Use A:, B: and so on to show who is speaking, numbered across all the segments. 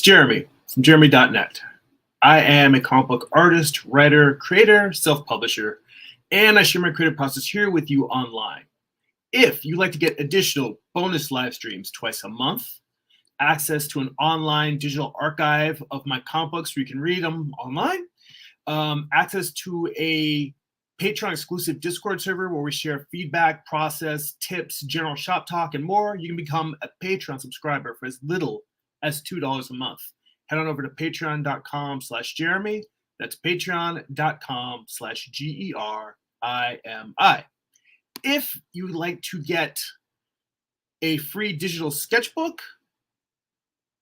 A: Jeremy from Jeremy.net. I am a comic book artist, writer, creator, self publisher, and I share my creative process here with you online. If you'd like to get additional bonus live streams twice a month, access to an online digital archive of my comic books where you can read them online, access to a Patreon exclusive Discord server where we share feedback, process, tips, general shop talk, and more, you can become a Patreon subscriber for as little as $2 a month. Head on over to patreon.com/Jeremy. That's patreon.com/GERIMI. If you'd like to get a free digital sketchbook,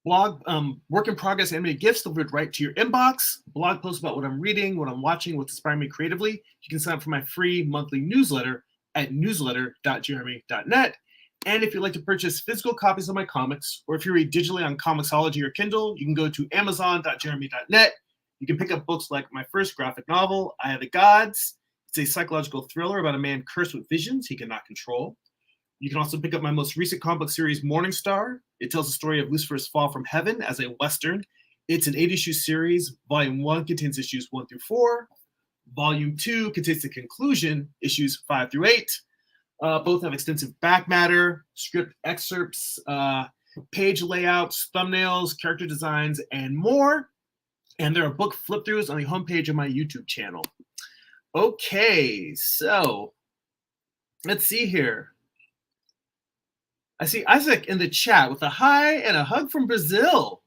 A: blog, work in progress animated GIFs delivered right to your inbox, blog posts about what I'm reading, what I'm watching, what's inspiring me creatively, you can sign up for my free monthly newsletter at newsletter.jeremy.net. And if you'd like to purchase physical copies of my comics, or if you read digitally on Comixology or Kindle, you can go to amazon.jeremy.net. You can pick up books like my first graphic novel, Eye of the Gods. It's a psychological thriller about a man cursed with visions he cannot control. You can also pick up my most recent comic book series, Morning Star. It tells the story of Lucifer's fall from heaven as a Western. It's an 8-issue series. Volume 1 contains issues 1 through 4. Volume 2 contains the conclusion, issues 5 through 8. Both have extensive back matter, script excerpts, page layouts, thumbnails, character designs, and more. And there are book flip-throughs on the homepage of my YouTube channel. Okay, so let's see here. I see Isaac in the chat with a hi and a hug from Brazil.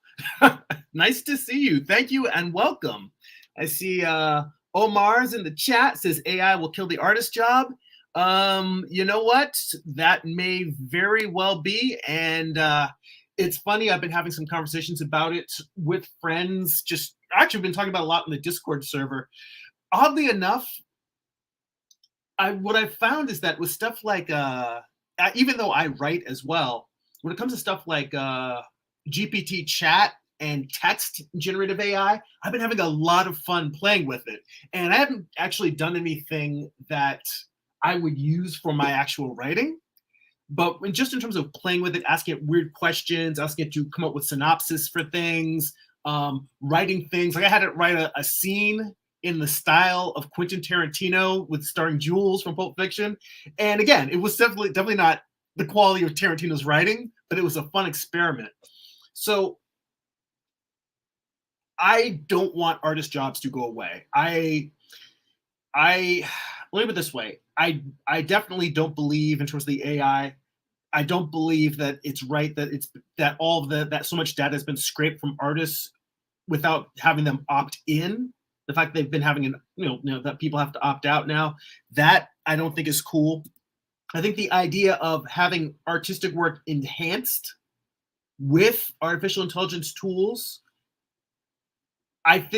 A: Nice to see you. Thank you and welcome. I see Omar's in the chat, says AI will kill the artist job. You know what? That may very well be. And it's funny, I've been having some conversations about it with friends. Just actually been talking about a lot in the Discord server. Oddly enough, what I've found is that with stuff like even though I write as well, when it comes to stuff like GPT chat and text generative AI, I've been having a lot of fun playing with it. And I haven't actually done anything that I would use for my actual writing. But just in terms of playing with it, asking it weird questions, asking it to come up with synopsis for things, writing things. Like I had it write a scene in the style of Quentin Tarantino with starring Jules from Pulp Fiction. And again, it was definitely not the quality of Tarantino's writing, but it was a fun experiment. So I don't want artist jobs to go away. Let me put it this way. I definitely don't believe in terms of the AI. I don't believe that it's right that all of that so much data has been scraped from artists without having them opt in. The fact they've been having that people have to opt out now, that I don't think is cool. I think the idea of having artistic work enhanced with artificial intelligence tools, I'm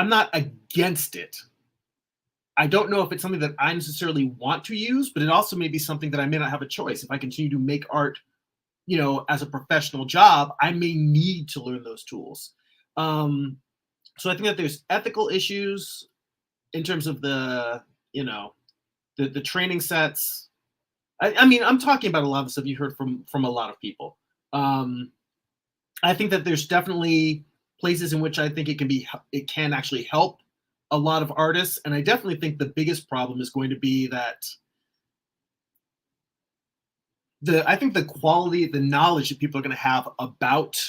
A: not against it. I don't know if it's something that I necessarily want to use, but it also may be something that I may not have a choice. If I continue to make art, as a professional job, I may need to learn those tools. So I think that there's ethical issues in terms of the training sets. I mean, I'm talking about a lot of stuff you heard from a lot of people. I think that there's definitely places in which I think it can actually help a lot of artists, and I definitely think the biggest problem is going to be that I think the quality, the knowledge that people are going to have about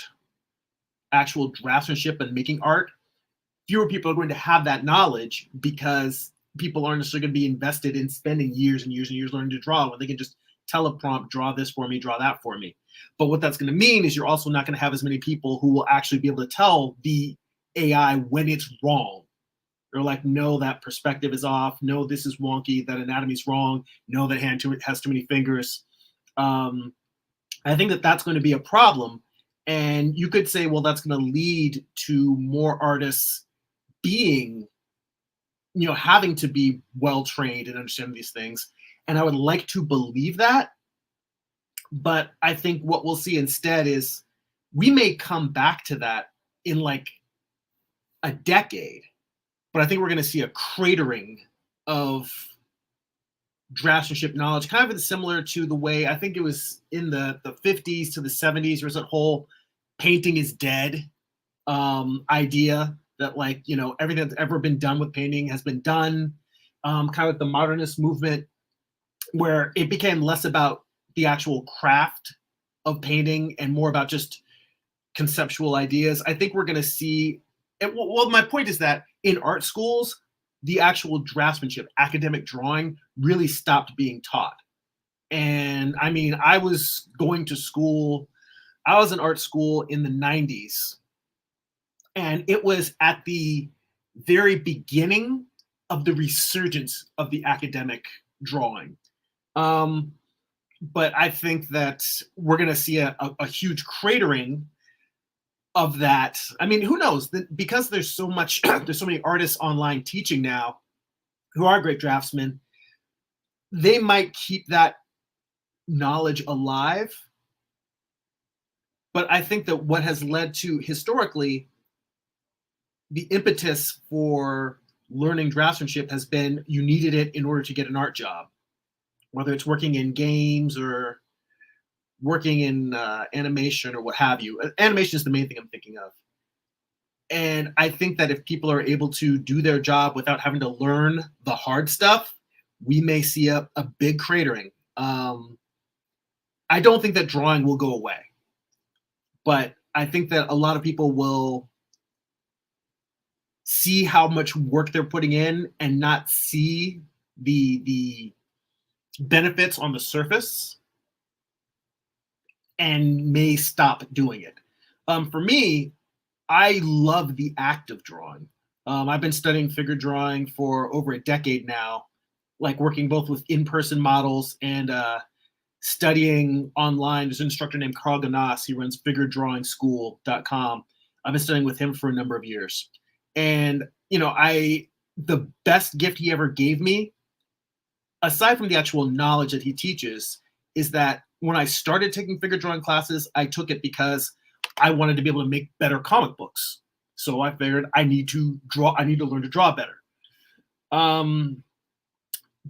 A: actual draftsmanship and making art, fewer people are going to have that knowledge because people aren't necessarily going to be invested in spending years and years and years learning to draw when they can just tell a prompt, draw this for me, draw that for me. But what that's going to mean is you're also not going to have as many people who will actually be able to tell the AI when it's wrong. They're like, no, that perspective is off. No, this is wonky. That anatomy's wrong. No, that hand has too many fingers. I think that that's going to be a problem. And you could say, well, that's going to lead to more artists being, having to be well-trained and understand these things. And I would like to believe that. But I think what we'll see instead is we may come back to that in like a decade. But I think we're going to see a cratering of draftsmanship knowledge, kind of similar to the way I think it was in the 50s to the 70s. There was that whole painting is dead idea that, like, you know, everything that's ever been done with painting has been done. Kind of the modernist movement, where it became less about the actual craft of painting and more about just conceptual ideas. I think we're going to see. Well, my point is that in art schools, the actual draftsmanship, academic drawing, really stopped being taught. And I mean, I was going to school. I was in art school in the 90s, and it was at the very beginning of the resurgence of the academic drawing. Um, but I think that we're going to see a huge cratering of that. I mean, who knows? Because there's so much, there's so many artists online teaching now who are great draftsmen. They might keep that knowledge alive. But I think that what has led to historically the impetus for learning draftsmanship has been you needed it in order to get an art job, whether it's working in games or working in animation or what have you. Animation is the main thing I'm thinking of. And I think that if people are able to do their job without having to learn the hard stuff, we may see a big cratering. I don't think that drawing will go away, but I think that a lot of people will see how much work they're putting in and not see the benefits on the surface and may stop doing it. For me, I love the act of drawing. I've been studying figure drawing for over a decade now, like working both with in-person models and studying online. There's an instructor named Carl Ganas. He runs figuredrawingschool.com. I've been studying with him for a number of years. And, you know, the best gift he ever gave me, aside from the actual knowledge that he teaches, is that when I started taking figure drawing classes, I took it because I wanted to be able to make better comic books. So I figured I need to learn to draw better.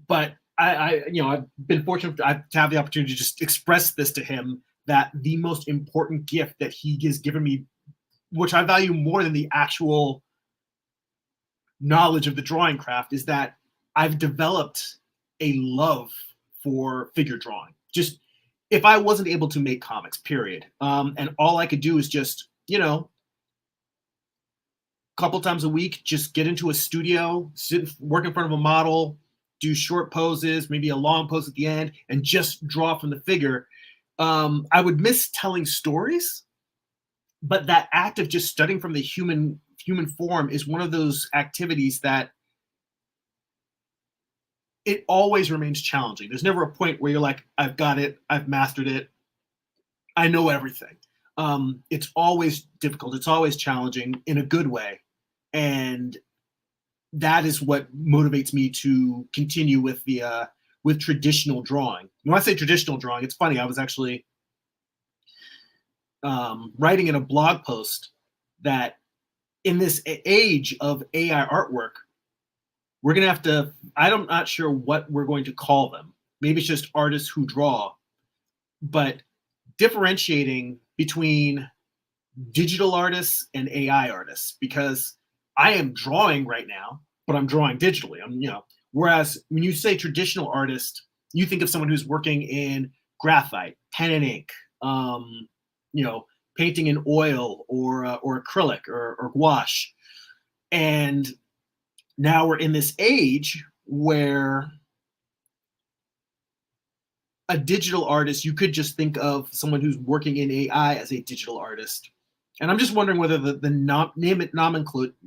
A: But I've been fortunate to have the opportunity to just express this to him, that the most important gift that he has given me, which I value more than the actual knowledge of the drawing craft, is that I've developed a love for figure drawing. Just if I wasn't able to make comics, period, and all I could do is just, you know, a couple times a week, just get into a studio, work in front of a model, do short poses, maybe a long pose at the end, and just draw from the figure. I would miss telling stories, but that act of just studying from the human form is one of those activities that it always remains challenging. There's never a point where you're like, I've got it, I've mastered it, I know everything. It's always difficult. It's always challenging in a good way. And that is what motivates me to continue with with traditional drawing. When I say traditional drawing, it's funny. I was actually writing in a blog post that in this age of AI artwork, we're going to have to, I'm not sure what we're going to call them. Maybe it's just artists who draw, but differentiating between digital artists and AI artists, because I am drawing right now, but I'm drawing digitally. Whereas when you say traditional artist, you think of someone who's working in graphite, pen and ink, painting in oil or acrylic or gouache. And now we're in this age where a digital artist, you could just think of someone who's working in AI as a digital artist. And I'm just wondering whether the nomenclature,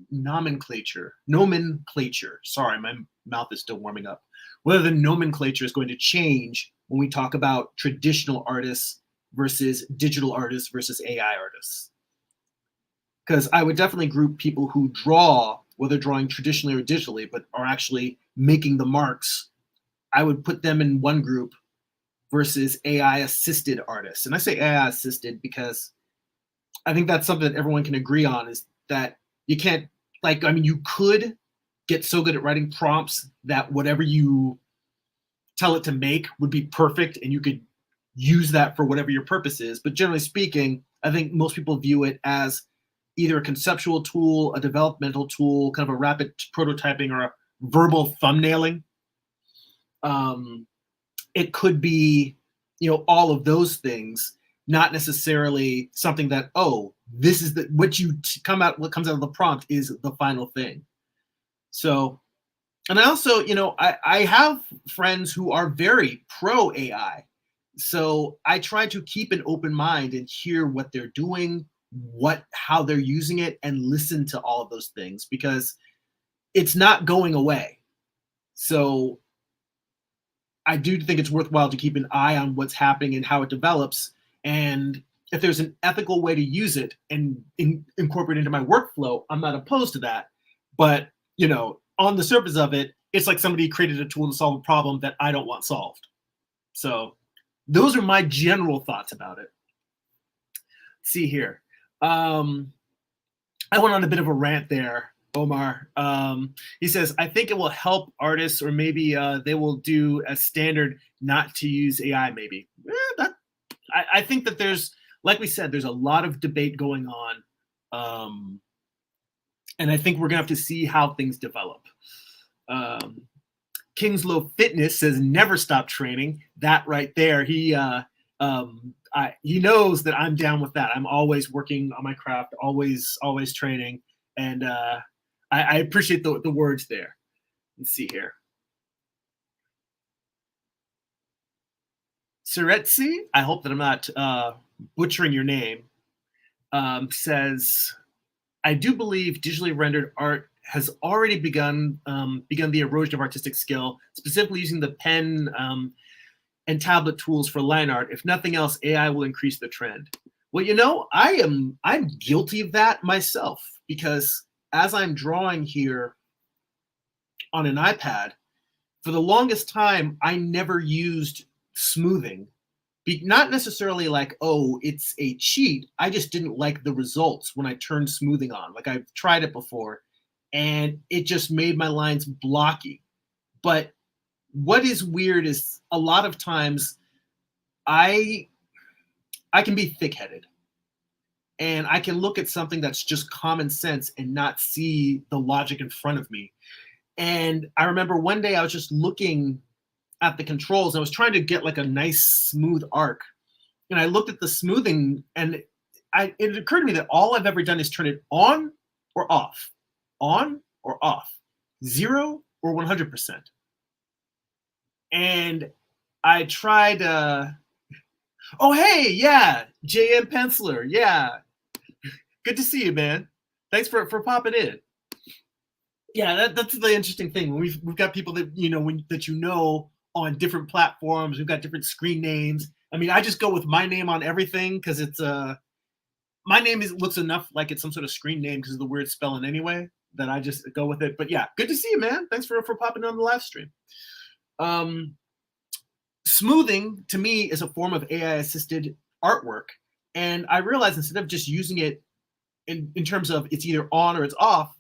A: sorry, my mouth is still warming up, whether the nomenclature is going to change when we talk about traditional artists versus digital artists versus AI artists. Because I would definitely group people who draw, whether drawing traditionally or digitally, but are actually making the marks, I would put them in one group versus AI-assisted artists. And I say AI-assisted because I think that's something that everyone can agree on, is that you can't, you could get so good at writing prompts that whatever you tell it to make would be perfect, and you could use that for whatever your purpose is. But generally speaking, I think most people view it as either a conceptual tool, a developmental tool, kind of a rapid prototyping, or a verbal thumbnailing. It could be, all of those things, not necessarily something that, oh, this is what comes out of the prompt is the final thing. So, and I also, I have friends who are very pro AI. So I try to keep an open mind and hear what they're doing, how they're using it, and listen to all of those things, because it's not going away. So I do think it's worthwhile to keep an eye on what's happening and how it develops. And if there's an ethical way to use it and incorporate it into my workflow, I'm not opposed to that. But, on the surface of it, it's like somebody created a tool to solve a problem that I don't want solved. So those are my general thoughts about it. Let's see here. I went on a bit of a rant there, Omar. He says, I think it will help artists, or maybe they will do a standard not to use AI, maybe. I think that there's, like we said, there's a lot of debate going on. And I think we're going to have to see how things develop. Kingslow Fitness says, never stop training. That right there, he knows that I'm down with that. I'm always working on my craft, always training. And I appreciate the words there. Let's see here. Suretsi, I hope that I'm not butchering your name, says, I do believe digitally rendered art has already begun the erosion of artistic skill, specifically using the pen and tablet tools for line art. If nothing else, AI will increase the trend. Well, I'm guilty of that myself, because as I'm drawing here on an iPad, for the longest time, I never used smoothing. Not necessarily like, oh, it's a cheat. I just didn't like the results when I turned smoothing on. Like, I've tried it before, and it just made my lines blocky. But what is weird is a lot of times I can be thick-headed, and I can look at something that's just common sense and not see the logic in front of me. And I remember one day I was just looking at the controls. I was trying to get like a nice smooth arc, and I looked at the smoothing, and it occurred to me that all I've ever done is turn it on or off, 0 or 100%. And I tried, oh, hey, yeah, JM Penciler, yeah. Good to see you, man. Thanks for popping in. Yeah, that's the interesting thing. We've got people that, on different platforms. We've got different screen names. I mean, I just go with my name on everything because it's my name looks enough like it's some sort of screen name because of the weird spelling anyway, that I just go with it. But yeah, good to see you, man. Thanks for popping on the live stream. Smoothing to me is a form of AI assisted artwork, and I realized instead of just using it in terms of it's either on or it's off,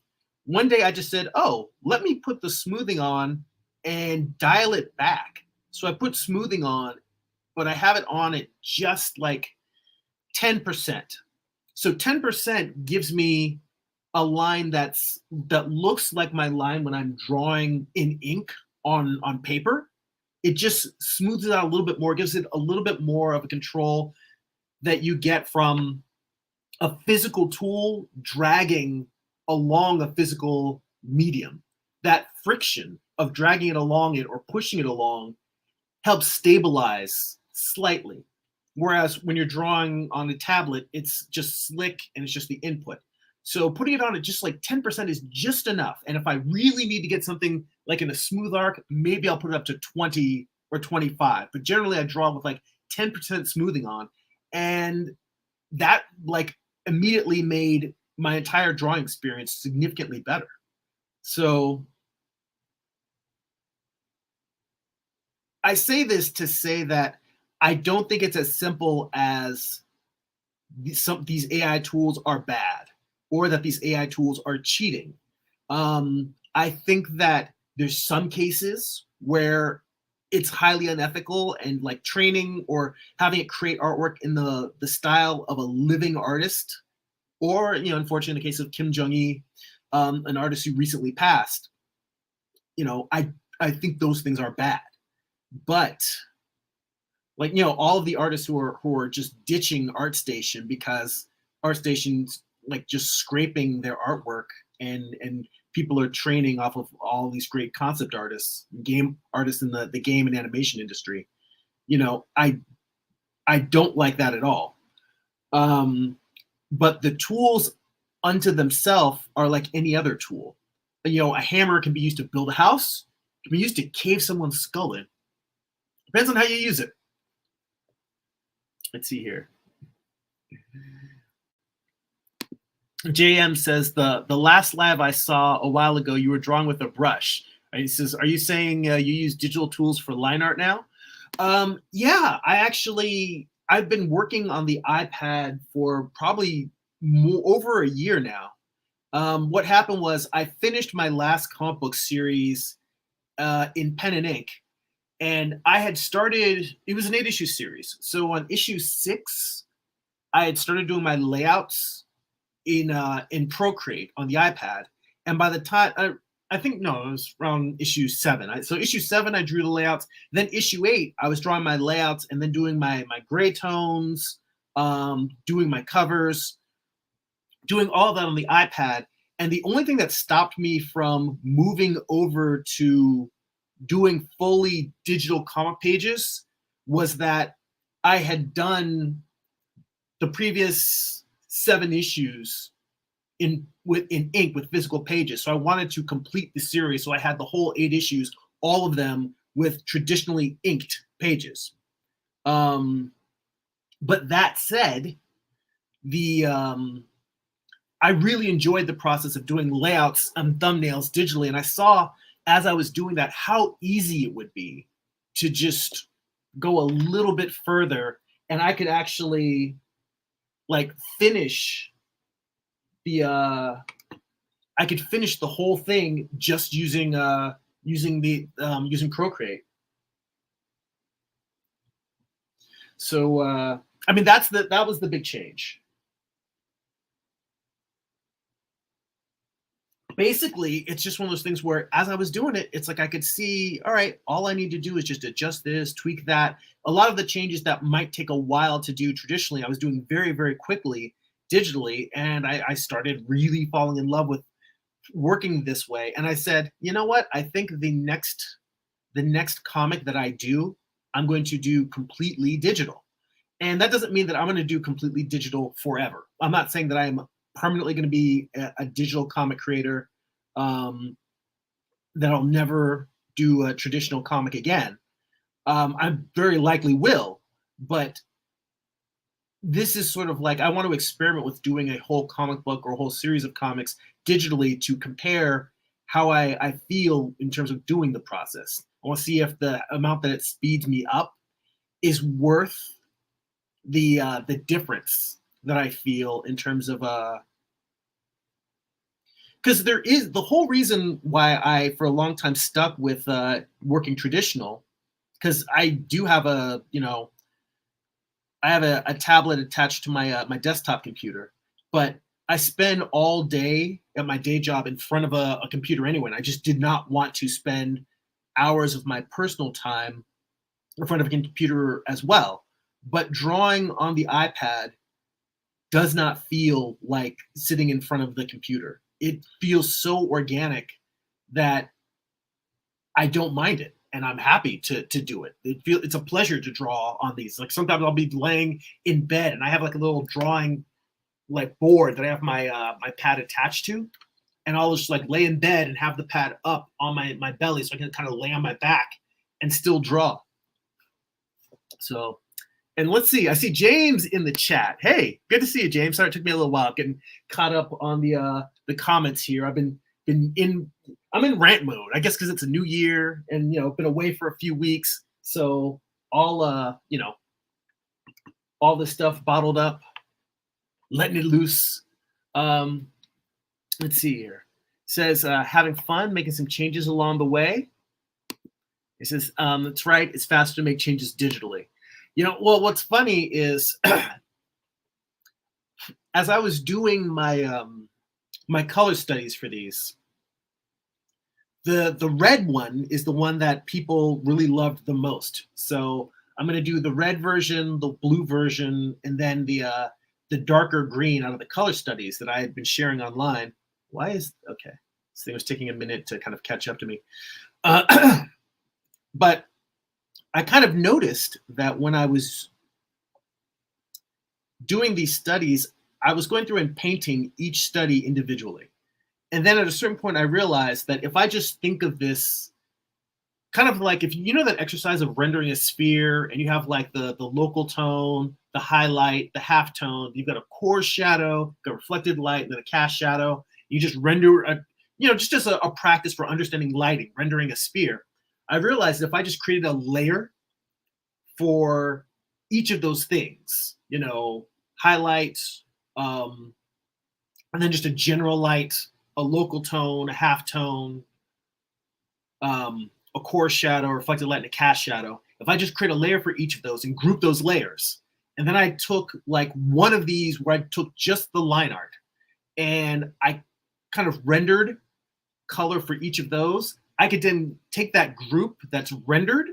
A: one day I just said, oh, let me put the smoothing on and dial it back. So I put smoothing on, but I have it on at just like 10%. So 10% gives me a line that looks like my line when I'm drawing in ink on paper. It just smooths it out a little bit more, gives it a little bit more of a control that you get from a physical tool dragging along a physical medium. That friction of dragging it along it or pushing it along helps stabilize slightly. Whereas when you're drawing on a tablet, it's just slick and it's just the input. So putting it on at just like 10% is just enough. And if I really need to get something like in a smooth arc, maybe I'll put it up to 20 or 25. But generally I draw with like 10% smoothing on. And that like immediately made my entire drawing experience significantly better. So I say this to say that I don't think it's as simple as these AI tools are bad or that these AI tools are cheating. I think that there's some cases where it's highly unethical, and like training or having it create artwork in the style of a living artist, or unfortunately, in the case of Kim Jong-il, an artist who recently passed, I think those things are bad. But like all of the artists who are just ditching ArtStation because ArtStation's like just scraping their artwork, and people are training off of all these great concept artists, game artists in the game and animation industry. I don't like that at all. But the tools unto themselves are like any other tool. A hammer can be used to build a house, can be used to cave someone's skull in. Depends on how you use it. Let's see here. JM says the last live I saw a while ago, you were drawing with a brush. He says, are you saying you use digital tools for line art now? Yeah, I've been working on the iPad for probably over a year now. What happened was I finished my last comic book series in pen and ink, and I had started, it was an 8-issue series. So on issue 6, I had started doing my layouts in Procreate on the iPad. And by the time, I think, no, it was around issue 7. So issue 7, I drew the layouts. Then issue 8, I was drawing my layouts and then doing my gray tones, doing my covers, doing all of that on the iPad. And the only thing that stopped me from moving over to doing fully digital comic pages was that I had done the previous 7 issues in ink with physical pages. So I wanted to complete the series. So I had the whole 8 issues, all of them with traditionally inked pages. But that said, I really enjoyed the process of doing layouts and thumbnails digitally. And I saw as I was doing that how easy it would be to just go a little bit further, and I could actually like finish the I could finish the whole thing just using using Procreate. So I mean that was the big change. Basically, it's just one of those things where as I was doing it, it's like I could see, all right, all I need to do is just adjust this, tweak that. A lot of the changes that might take a while to do traditionally, I was doing very, very quickly digitally. And I started really falling in love with working this way. And I said, you know what? I think the next comic that I do, I'm going to do completely digital. And that doesn't mean that I'm going to do completely digital forever. I'm not saying that I'm permanently going to be a digital comic creator, that I'll never do a traditional comic again. I very likely will, but this is sort of like I want to experiment with doing a whole comic book or a whole series of comics digitally to compare how I feel in terms of doing the process. I want to see if the amount that it speeds me up is worth the difference that I feel in terms of because there is the whole reason why I for a long time stuck with working traditional, because I do have a I have a tablet attached to my my desktop computer, but I spend all day at my day job in front of a computer anyway. And I just did not want to spend hours of my personal time in front of a computer as well. But drawing on the iPad does not feel like sitting in front of the computer. It feels so organic that I don't mind it, and I'm happy to do it. It's a pleasure to draw on these. Like sometimes I'll be laying in bed and I have like a little drawing like board that I have my my pad attached to, and I'll just like lay in bed and have the pad up on my belly so I can kind of lay on my back and still draw. So, and let's see, I see James in the chat. Hey, good to see you, James. Sorry it took me a little while getting caught up on the comments here. I'm in rant mode, I guess, because it's a new year and been away for a few weeks. So all all this stuff bottled up, letting it loose. Let's see here. It says having fun, making some changes along the way. He says, that's right. It's faster to make changes digitally. Well, what's funny is as I was doing my color studies for these, the red one is the one that people really loved the most. So I'm going to do the red version, the blue version, and then the darker green out of the color studies that I had been sharing online. Why is okay? This thing was taking a minute to kind of catch up to me. But I kind of noticed that when I was doing these studies, I was going through and painting each study individually. And then at a certain point, I realized that if I just think of this kind of like, if you know that exercise of rendering a sphere and you have like the local tone, the highlight, the half tone, you've got a core shadow, got reflected light, and then a cast shadow. You just render just as a practice for understanding lighting, rendering a sphere. I realized that if I just created a layer for each of those things, highlights, and then just a general light, a local tone, a half tone, a core shadow, reflected light, and a cast shadow. If I just create a layer for each of those and group those layers, and then I took like one of these where I took just the line art and I kind of rendered color for each of those, I could then take that group that's rendered,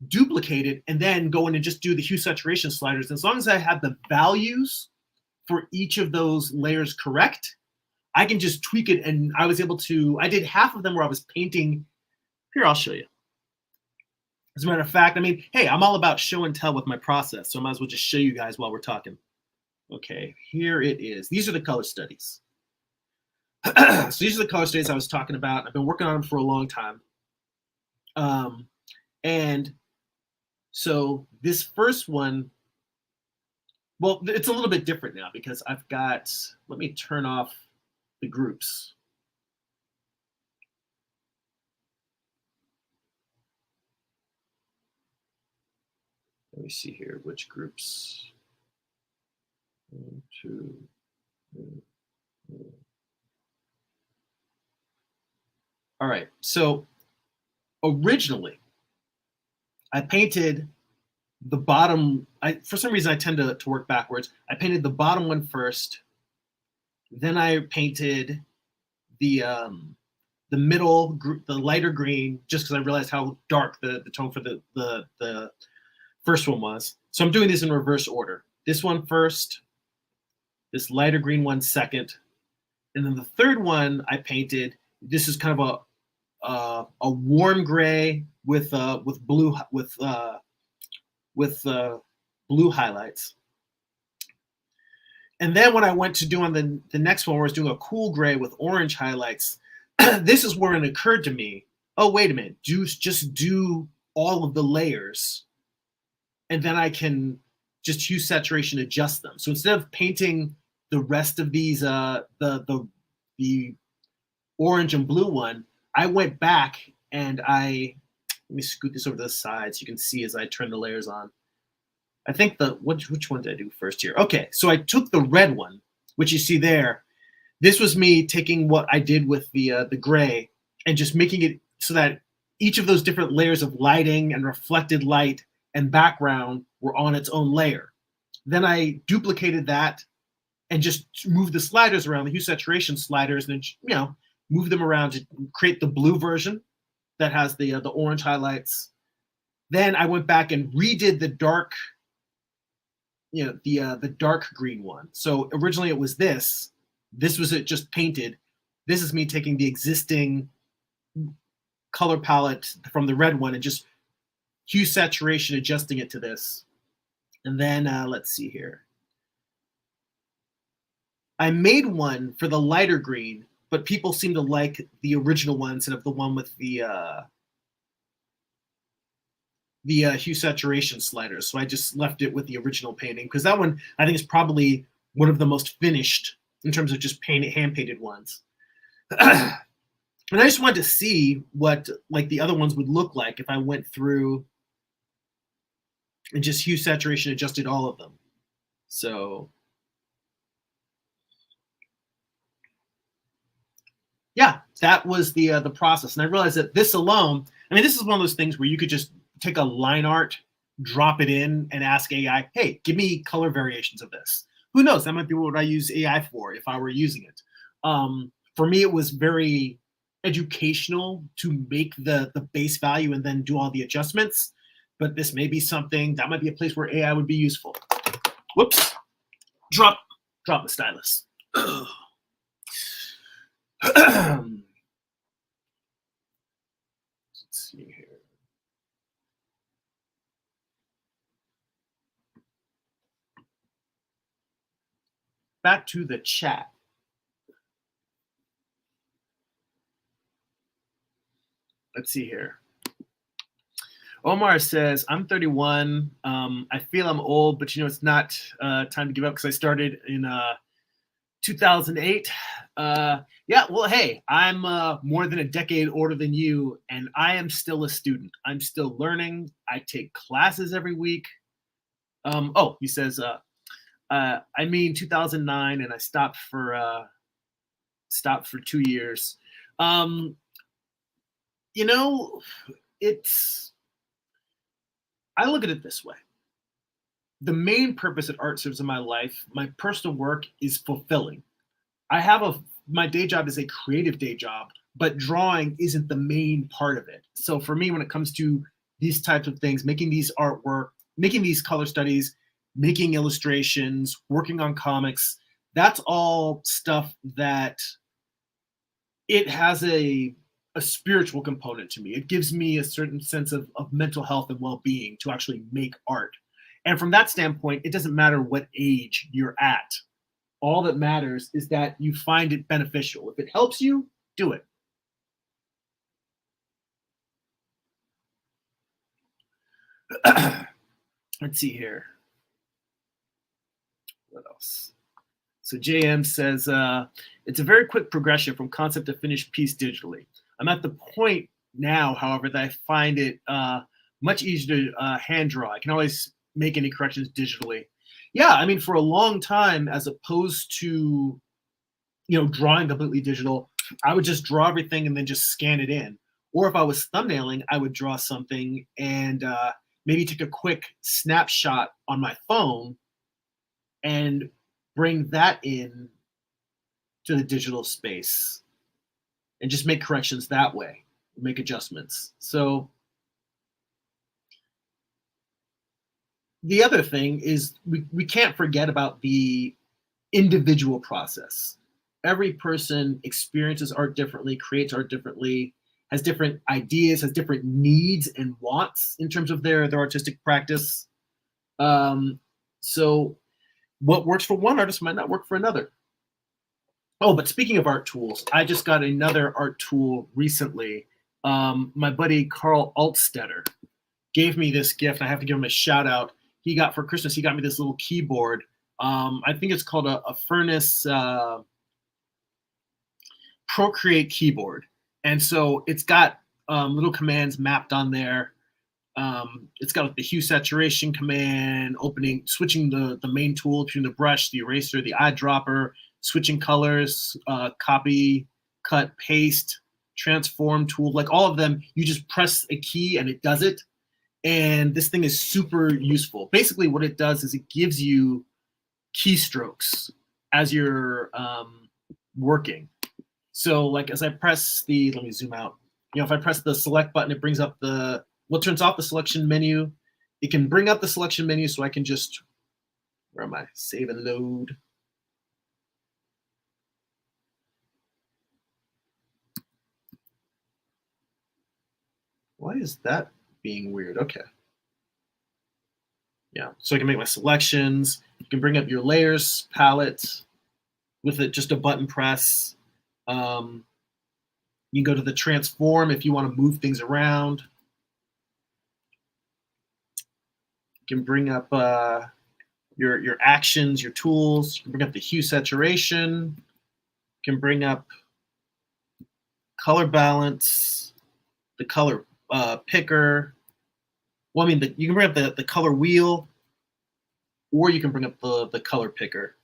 A: duplicate it, and then go in and just do the hue saturation sliders. As long as I had the values for each of those layers correct, I can just tweak it. And I was able to, I did half of them where I was painting. Here, I'll show you. As a matter of fact, I mean, hey, I'm all about show and tell with my process, so I might as well just show you guys while we're talking. Okay, here it is. These are the color studies. So these are the color studies I was talking about. I've been working on them for a long time. And so this first one, well, it's a little bit different now because I've got, let me turn off the groups. Let me see here, which groups. 1, 2, 3, 4. All right, so originally I painted the bottom. For some reason, I tend to work backwards. I painted the bottom one first. Then I painted the middle group, the lighter green, just because I realized how dark the tone for the first one was. So I'm doing this in reverse order. This one first, this lighter green one second, and then the third one I painted. This is kind of a warm gray with blue blue highlights. And then when I went to do on the next one, where I was doing a cool gray with orange highlights, this is where it occurred to me, oh, wait a minute, just do all of the layers, and then I can just hue saturation adjust them. So instead of painting the rest of these, the orange and blue one, I went back and let me scoot this over to the side so you can see as I turn the layers on. I think which one did I do first here? Okay, so I took the red one, which you see there. This was me taking what I did with the gray and just making it so that each of those different layers of lighting and reflected light and background were on its own layer. Then I duplicated that and just moved the sliders around, the hue saturation sliders, and then, move them around to create the blue version that has the orange highlights. Then I went back and redid the dark, the dark green one. So originally it was this. This was it just painted. This is me taking the existing color palette from the red one and just hue saturation adjusting it to this. And then let's see here. I made one for the lighter green, but people seem to like the original one instead of the one with the hue saturation sliders. So I just left it with the original painting because that one I think is probably one of the most finished in terms of just hand painted ones. And I just wanted to see what like the other ones would look like if I went through and just hue saturation adjusted all of them. So yeah, that was the process. And I realized that this alone, I mean, this is one of those things where you could just take a line art, drop it in, and ask AI, hey, give me color variations of this. Who knows? That might be what I use AI for if I were using it. For me, it was very educational to make the base value and then do all the adjustments. But this may be something that might be a place where AI would be useful. Whoops. Drop the stylus. Let's see here. Back to the chat. Let's see here. Omar says, I'm 31. I feel I'm old, but it's not time to give up because I started in 2008. Yeah, well, hey, I'm more than a decade older than you, and I am still a student. I'm still learning. I take classes every week. He says, I mean 2009, and I stopped for 2 years. I look at it this way. The main purpose that art serves in my life, my personal work, is fulfilling. My day job is a creative day job, but drawing isn't the main part of it. So for me, when it comes to these types of things, making these artwork, making these color studies, making illustrations, working on comics, that's all stuff that it has a spiritual component to me. It gives me a certain sense of mental health and well-being to actually make art. And from that standpoint, it doesn't matter what age you're at. All that matters is that you find it beneficial. If it helps you, do it. Let's see here. What else? So JM says, it's a very quick progression from concept to finished piece digitally. I'm at the point now, however, that I find it much easier to hand draw. I can always make any corrections digitally. Yeah, I mean, for a long time, as opposed to, drawing completely digital, I would just draw everything and then just scan it in. Or if I was thumbnailing, I would draw something and maybe take a quick snapshot on my phone and bring that in to the digital space and just make corrections that way, make adjustments. So the other thing is we can't forget about the individual process. Every person experiences art differently, creates art differently, has different ideas, has different needs and wants in terms of their artistic practice. So what works for one artist might not work for another. Oh, but speaking of art tools, I just got another art tool recently. My buddy Carl Altstetter gave me this gift. I have to give him a shout out. He got for Christmas, he got me this little keyboard. I think it's called a Furnace Procreate keyboard. And so it's got little commands mapped on there. It's got like the hue saturation command, switching the main tool between the brush, the eraser, the eyedropper, switching colors, copy, cut, paste, transform tool, like all of them, you just press a key and it does it. And this thing is super useful. Basically what it does is it gives you keystrokes as you're working. So like as I press let me zoom out. If I press the select button, it brings up turns off the selection menu. It can bring up the selection menu so I can just, where am I? Save and load. Why is that being weird? Okay. Yeah, so I can make my selections. You can bring up your layers palette with just a button press. You can go to the transform if you want to move things around. You can bring up your actions, your tools. You can bring up the hue saturation. You can bring up color balance, the color picker. Well, I mean, you can bring up the color wheel, or you can bring up the color picker.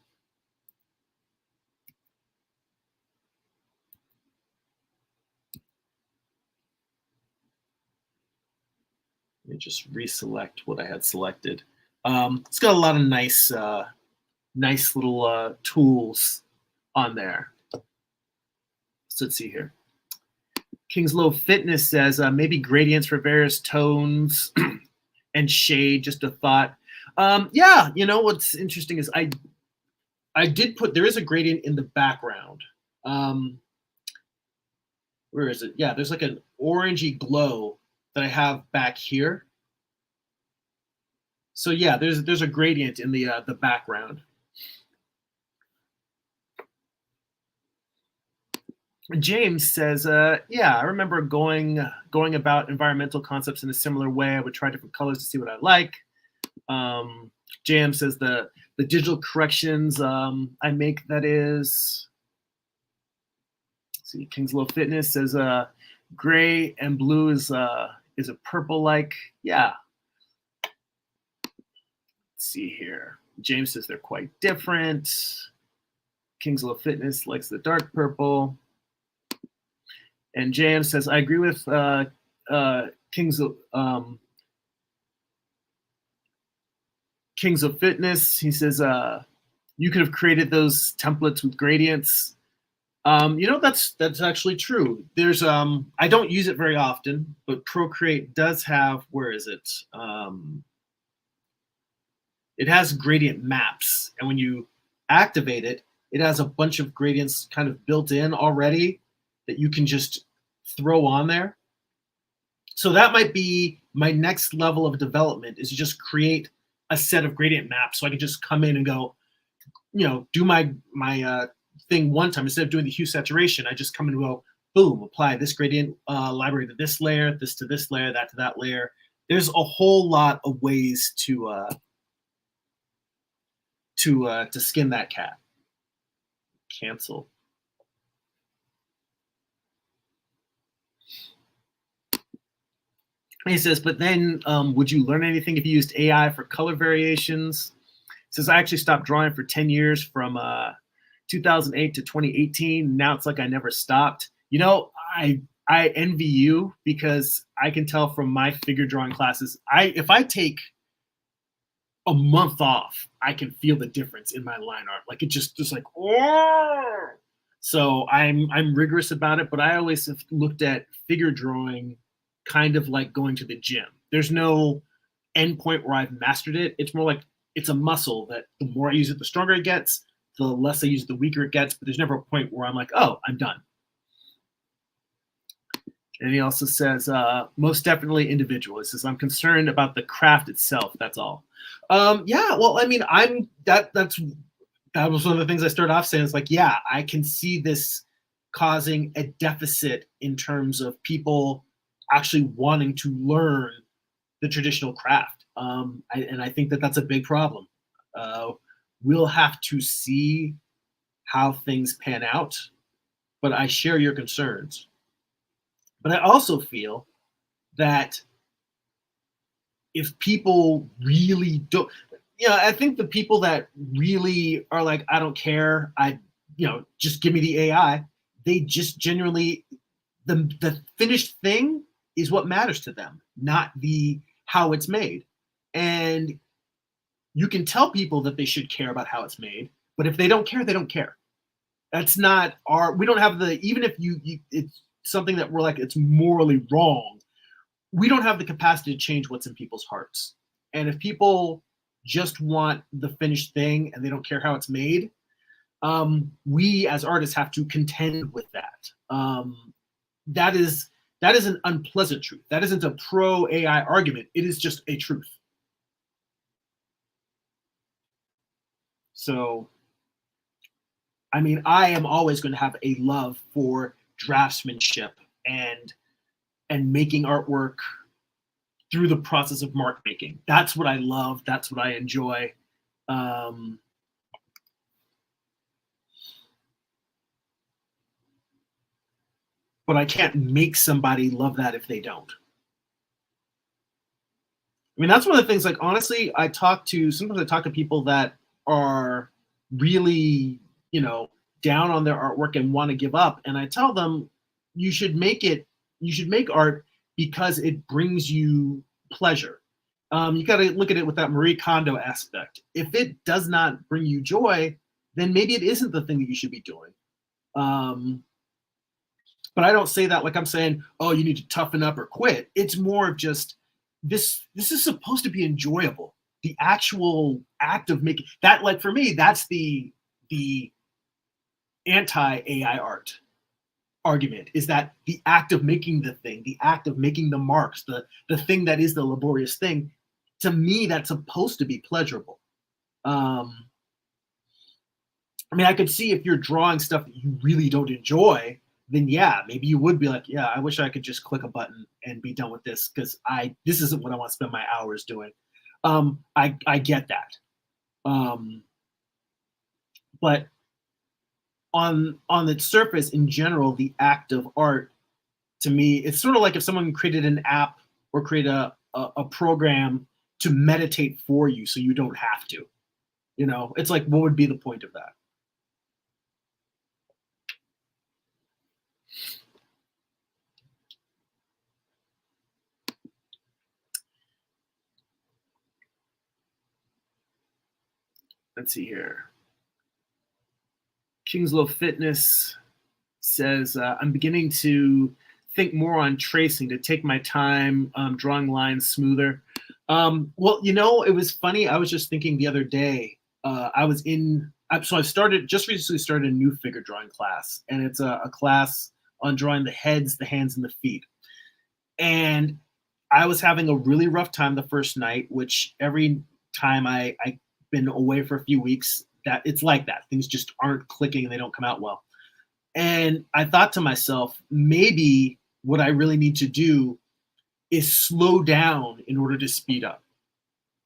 A: Let me just reselect what I had selected. It's got a lot of nice, nice little tools on there. So let's see here. Kingslow Fitness says maybe gradients for various tones and shade. Just a thought. Yeah, you know what's interesting is I did put, there is a gradient in the background. Where is it? Yeah, there's like an orangey glow that I have back here. So yeah, there's a gradient in the background. James says, yeah, I remember going about environmental concepts in a similar way. I would try different colors to see what I like. James says the digital corrections I make, that is, let's see, Kingslow Fitness says gray and blue is a purple like. Yeah. Let's see here. James says they're quite different. Kingslow Fitness likes the dark purple. And James says, I agree with Kings of Fitness. He says, you could have created those templates with gradients. You know, that's actually true. There's I don't use it very often, but Procreate does have, where is it? It has gradient maps, and when you activate it, it has a bunch of gradients kind of built in already that you can just throw on there. So that might be my next level of development, is to just create a set of gradient maps, so I can just come in and go, you know, do my thing one time. Instead of doing the hue saturation, I just come in and go, boom, apply this gradient library to this layer, this to this layer, that to that layer. There's a whole lot of ways to skin that cat. Cancel. He says, but then would you learn anything if you used AI for color variations? He says, I actually stopped drawing for 10 years from 2008 to 2018. Now it's like I never stopped. You know, I envy you, because I can tell from my figure drawing classes, if I take a month off, I can feel the difference in my line art. Like, it just like, oh! So I'm rigorous about it, but I always have looked at figure drawing kind of like going to the gym. There's no end point where I've mastered it. It's more like it's a muscle that the more I use it, the stronger it gets. The less I use it, the weaker it gets. But there's never a point where I'm like, oh, I'm done. And he also says, most definitely individual. He says, I'm concerned about the craft itself. That's all. Yeah, well, I mean, that was one of the things I started off saying. Is like, yeah, I can see this causing a deficit in terms of people actually wanting to learn the traditional craft. And I think that that's a big problem. We'll have to see how things pan out, but I share your concerns. But I also feel that if people really don't, I think the people that really are like, I don't care, just give me the AI, they just genuinely, the finished thing is what matters to them, not how it's made. And you can tell people that they should care about how it's made, but if they don't care, they don't care. That's not we don't have even if it's something that we're like, it's morally wrong, we don't have the capacity to change what's in people's hearts. And if people just want the finished thing and they don't care how it's made, we as artists have to contend with that. That is an unpleasant truth. That isn't a pro AI argument. It is just a truth. So, I mean, I am always going to have a love for draftsmanship and making artwork through the process of mark making. That's what I love. That's what I enjoy. But I can't make somebody love that if they don't. I mean, that's one of the things, like, honestly, sometimes I talk to people that are really, down on their artwork and want to give up. And I tell them, you should make art because it brings you pleasure. You got to look at it with that Marie Kondo aspect. If it does not bring you joy, then maybe it isn't the thing that you should be doing. But I don't say that like I'm saying, oh, you need to toughen up or quit. It's more of just this is supposed to be enjoyable. The actual act of making that, like for me, that's the anti-AI art argument, is that the act of making the thing, the act of making the marks, the thing that is the laborious thing, to me, that's supposed to be pleasurable. I mean, I could see if you're drawing stuff that you really don't enjoy, then yeah, maybe you would be like, yeah, I wish I could just click a button and be done with this, because this isn't what I want to spend my hours doing. I get that. But on the surface, in general, the act of art, to me, it's sort of like if someone created an app or create a program to meditate for you so you don't have to. You know, it's like, what would be the point of that? Let's see here. Kingslow Fitness says, I'm beginning to think more on tracing, to take my time, drawing lines smoother. Well, you know, it was funny. I was just thinking the other day, so I've just recently started a new figure drawing class, and it's a class on drawing the heads, the hands, and the feet. And I was having a really rough time the first night, which every time I've been away for a few weeks, that it's like that. Things just aren't clicking and they don't come out well. And I thought to myself, maybe what I really need to do is slow down in order to speed up.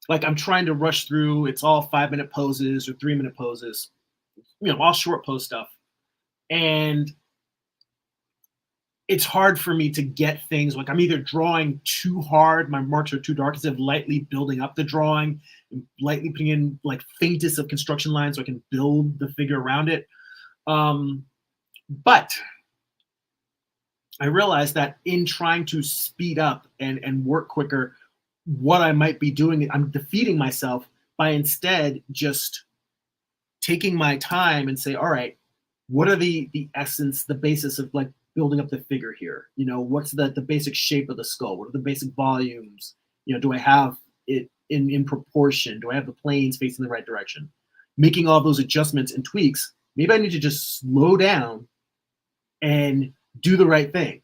A: Like I'm trying to rush through, it's all 5-minute poses or 3-minute poses, you know, all short pose stuff. And it's hard for me to get things, like I'm either drawing too hard, my marks are too dark, instead of lightly building up the drawing, and lightly putting in like faintest of construction lines so I can build the figure around it. But I realized that in trying to speed up and work quicker, what I might be doing, I'm defeating myself by instead just taking my time and say, all right, what are the essence, the basis of like building up the figure here? You know, what's the basic shape of the skull? What are the basic volumes? You know, do I have it in proportion? Do I have the planes facing the right direction? Making all those adjustments and tweaks, maybe I need to just slow down and do the right thing.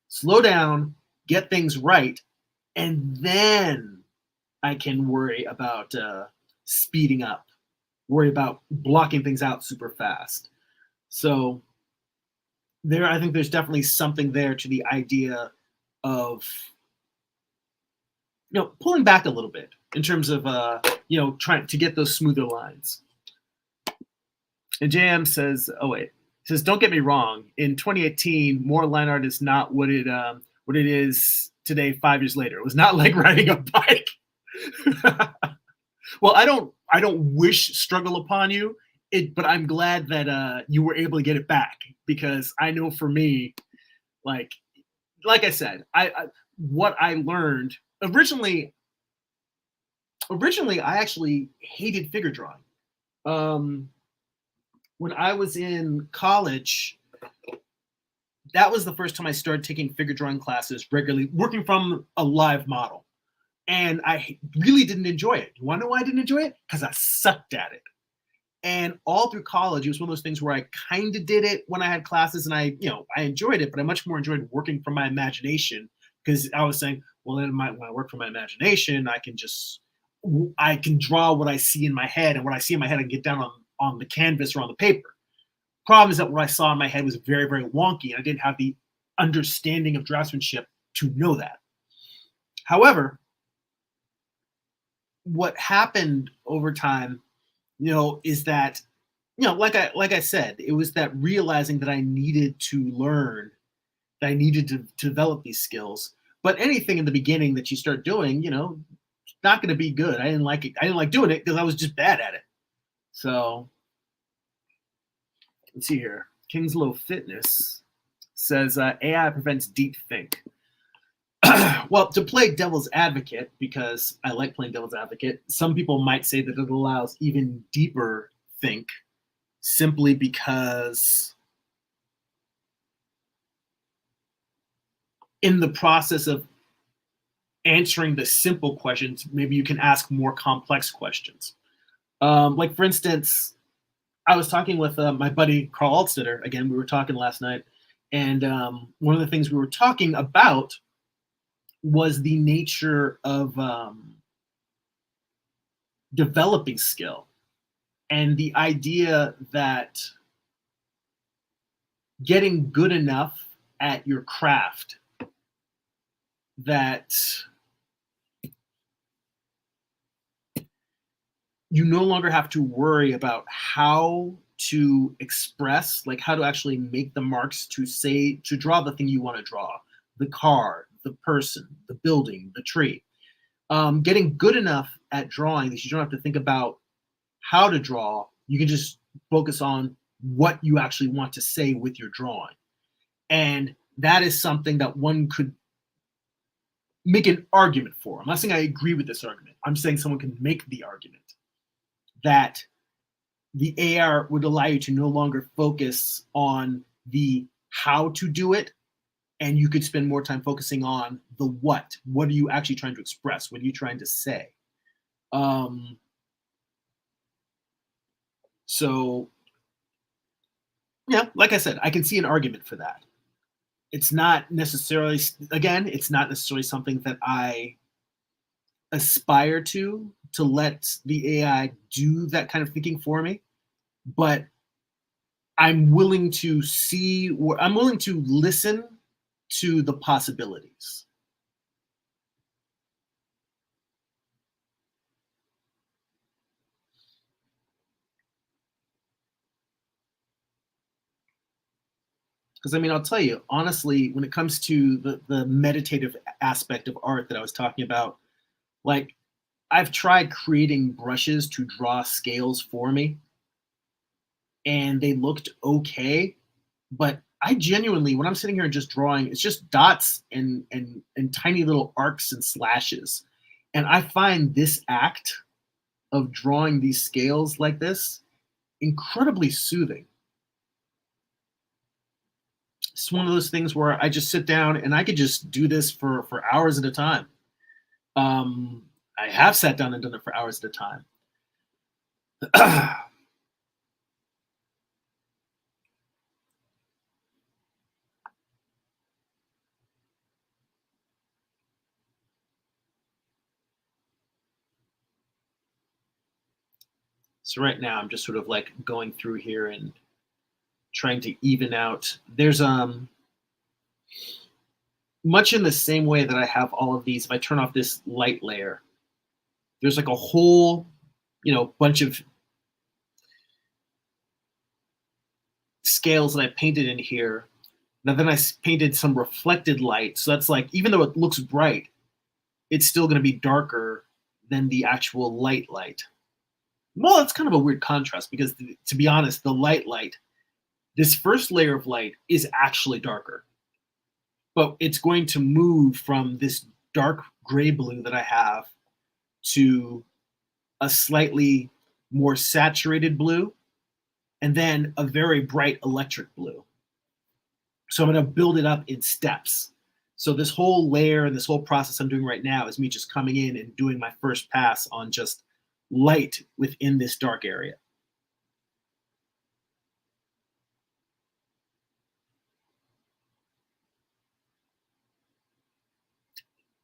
A: Slow down, get things right, and then I can worry about speeding up, worry about blocking things out super fast. So I think there's definitely something there to the idea of, you know, pulling back a little bit in terms of, you know, trying to get those smoother lines. And JM says, says, don't get me wrong. In 2018, more line art is not what it is today 5 years later. It was not like riding a bike. Well, I don't wish struggle upon you, but I'm glad that you were able to get it back, because I know for me, like I said, what I learned originally I actually hated figure drawing. When I was in college, that was the first time I started taking figure drawing classes regularly, working from a live model. And I really didn't enjoy it. You want to know why I didn't enjoy it? Because I sucked at it. And all through college, it was one of those things where I kind of did it when I had classes, and I enjoyed it, but I much more enjoyed working from my imagination, because I was saying, well, then when I work from my imagination, I can draw what I see in my head, and what I see in my head, I can get down on the canvas or on the paper. Problem is that what I saw in my head was very, very wonky, and I didn't have the understanding of draftsmanship to know that. However, what happened over time, you know, is that, you know, like I said, it was that realizing that I needed to learn, that I needed to develop these skills. But anything in the beginning that you start doing, you know, it's not going to be good. I didn't like it. I didn't like doing it because I was just bad at it. So let's see here. Kingslow Fitness says AI prevents deep think. Well, to play devil's advocate, because I like playing devil's advocate, some people might say that it allows even deeper think simply because in the process of answering the simple questions, maybe you can ask more complex questions. Like, for instance, I was talking with my buddy Carl Altstetter. Again, we were talking last night. And one of the things we were talking about was the nature of developing skill and the idea that getting good enough at your craft that you no longer have to worry about how to express, like how to actually make the marks to say, to draw the thing you want to draw, the car, the person, the building, the tree. Getting good enough at drawing that you don't have to think about how to draw. You can just focus on what you actually want to say with your drawing. And that is something that one could make an argument for. I'm not saying I agree with this argument. I'm saying someone can make the argument that the AR would allow you to no longer focus on the how to do it, and you could spend more time focusing on the what. What are you actually trying to express? What are you trying to say? So, yeah, like I said, I can see an argument for that. It's not necessarily, again, it's not necessarily something that I aspire to let the AI do that kind of thinking for me, but I'm willing to see, or I'm willing to listen to the possibilities. Because I mean, I'll tell you honestly, when it comes to the meditative aspect of art that I was talking about, like I've tried creating brushes to draw scales for me, and they looked okay. But I genuinely, when I'm sitting here and just drawing, it's just dots and tiny little arcs and slashes. And I find this act of drawing these scales like this incredibly soothing. It's one of those things where I just sit down and I could just do this for hours at a time. Um, I have sat down and done it for hours at a time. So right now I'm just sort of like going through here and trying to even out. There's much in the same way that I have all of these. If I turn off this light layer, there's like a whole, bunch of scales that I painted in here. Now then I painted some reflected light. So that's like, even though it looks bright, it's still going to be darker than the actual light. Well, it's kind of a weird contrast because to be honest, the light, this first layer of light is actually darker, but it's going to move from this dark gray blue that I have to a slightly more saturated blue, and then a very bright electric blue. So I'm going to build it up in steps. So this whole layer and this whole process I'm doing right now is me just coming in and doing my first pass on just light within this dark area.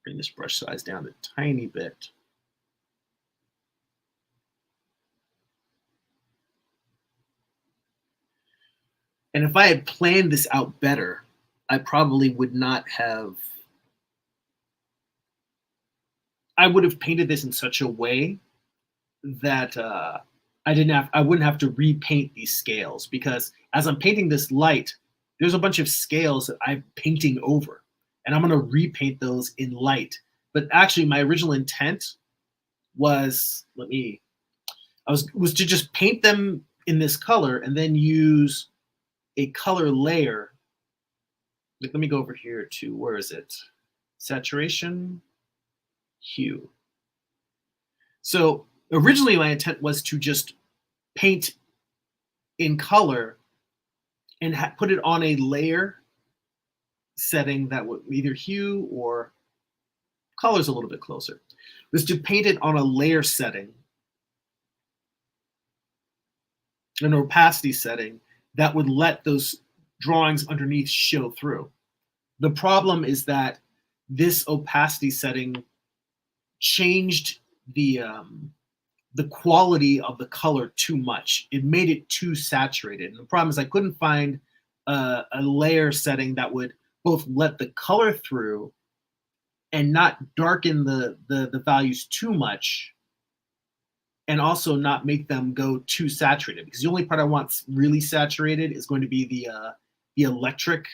A: Bring this brush size down a tiny bit. And if I had planned this out better, I probably would not have. I would have painted this in such a way that I wouldn't have to repaint these scales, because as I'm painting this light, there's a bunch of scales that I'm painting over, and I'm going to repaint those in light. But actually, my original intent was was to just paint them in this color and then use a color layer. Like, let me go over here to, where is it? saturation, hue. So originally my intent was to just paint in color and put it on a layer setting that would either hue or color's a little bit closer, was to paint it on a layer setting, an opacity setting that would let those drawings underneath show through. The problem is that this opacity setting changed the quality of the color too much. It made it too saturated. And the problem is I couldn't find a layer setting that would both let the color through and not darken the values too much, and also not make them go too saturated. Because the only part I want really saturated is going to be the electric,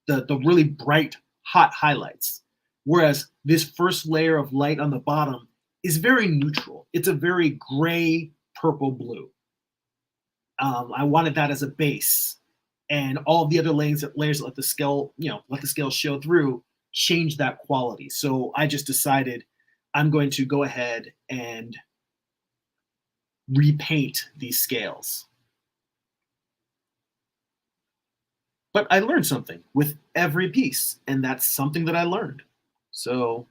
A: the really bright, hot highlights. Whereas this first layer of light on the bottom is very neutral. It's a very gray, purple, blue. I wanted that as a base, and all the other layers that let the scale, let the scale show through, change that quality. So I just decided I'm going to go ahead and repaint these scales. But I learned something with every piece, and that's something that I learned. So,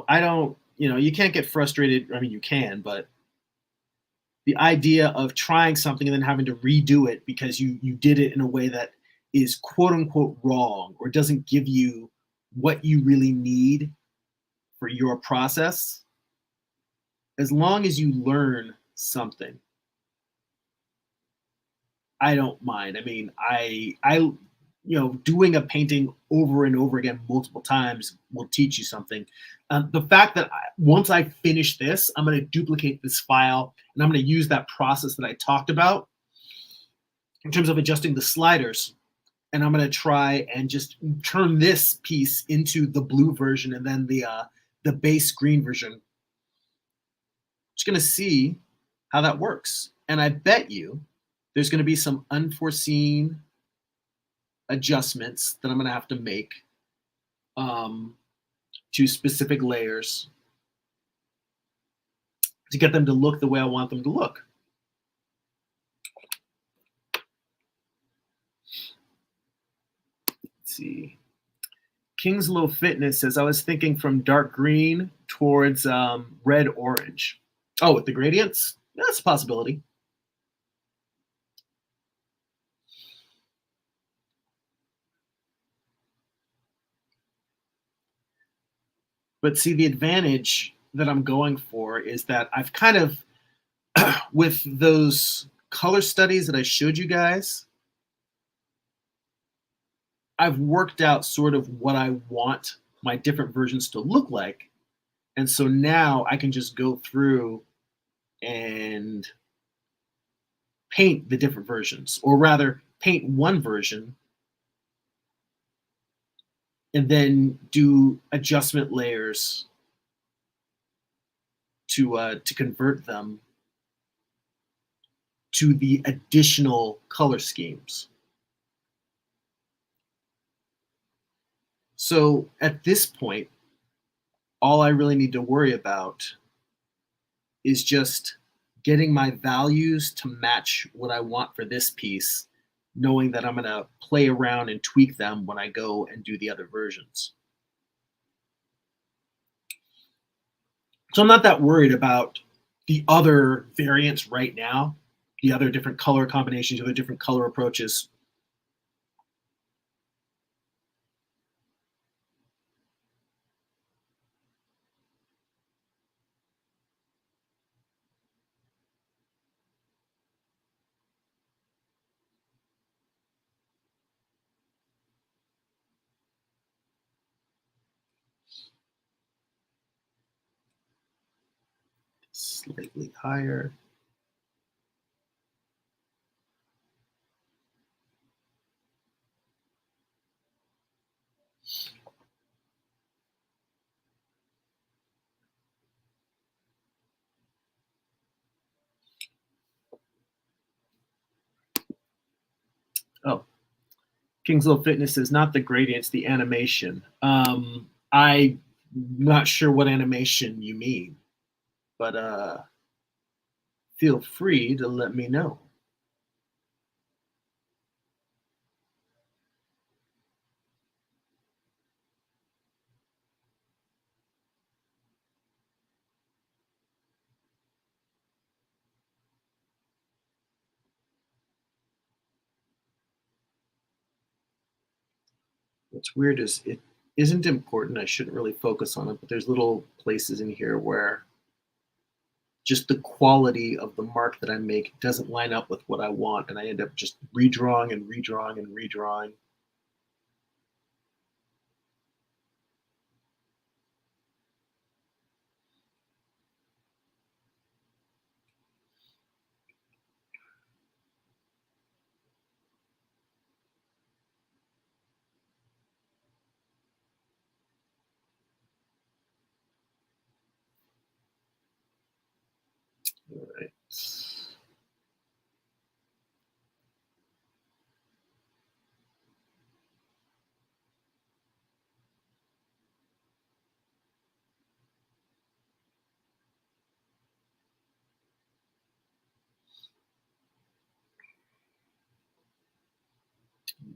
A: I don't, you can't get frustrated. I mean, you can, but the idea of trying something and then having to redo it because you did it in a way that is quote unquote wrong or doesn't give you what you really need for your process, as long as you learn something, I don't mind. I mean, doing a painting over and over again multiple times will teach you something. The fact that once I finish this, I'm going to duplicate this file and I'm going to use that process that I talked about in terms of adjusting the sliders. And I'm going to try and just turn this piece into the blue version and then the base green version. Just going to see how that works. And I bet you there's going to be some unforeseen adjustments that I'm going to have to make to specific layers to get them to look the way I want them to look. Let's see. Kingslow Fitness says, I was thinking from dark green towards red orange. Oh, with the gradients? That's a possibility. But see, the advantage that I'm going for is that I've kind of, with those color studies that I showed you guys, I've worked out sort of what I want my different versions to look like. And so now I can just go through and paint the different versions, or rather paint one version and then do adjustment layers to convert them to the additional color schemes. So at this point, all I really need to worry about is just getting my values to match what I want for this piece, knowing that I'm going to play around and tweak them when I go and do the other versions. So I'm not that worried about the other variants right now, the other different color combinations, the other different color approaches. Slightly higher. Oh, Kingslow Fitness is not the gradients, the animation. I'm not sure what animation you mean, but feel free to let me know. What's weird is it isn't important. I shouldn't really focus on it, but there's little places in here where just the quality of the mark that I make doesn't line up with what I want, and I end up just redrawing and redrawing and redrawing. All right.